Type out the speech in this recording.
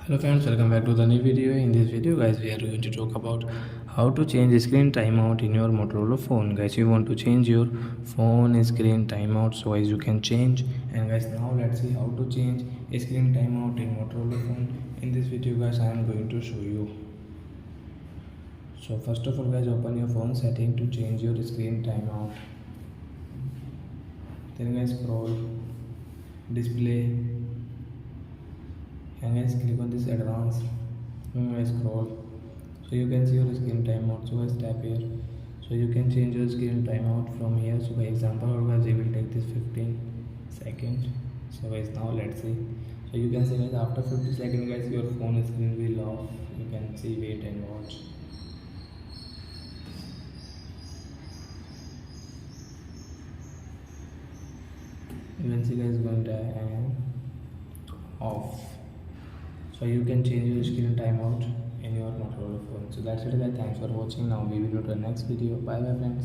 Hello friends, welcome back to the new video. In this video guys, we are going to talk about how to change screen timeout in your Motorola phone. Guys, you want to change your phone screen timeout, so guys you can change. And guys, now let's see how to change screen timeout in Motorola phone. In this video guys, I am going to show you. So first of all guys, open your phone setting to change your screen timeout. Then guys, scroll display and guys click on this advanced. Guys, scroll so you can see your screen timeout. So guys, tap here so you can change your screen timeout from here. So by example guys, we will take this 15 seconds. So guys, now let's see. So you can see guys, after 50 seconds guys, your phone screen will off. You can see, wait and watch. You can see guys, going to and off. So you can change your screen timeout in your Motorola phone. So that's it guys, thanks for watching. Now we will go to the next video. Bye bye friends.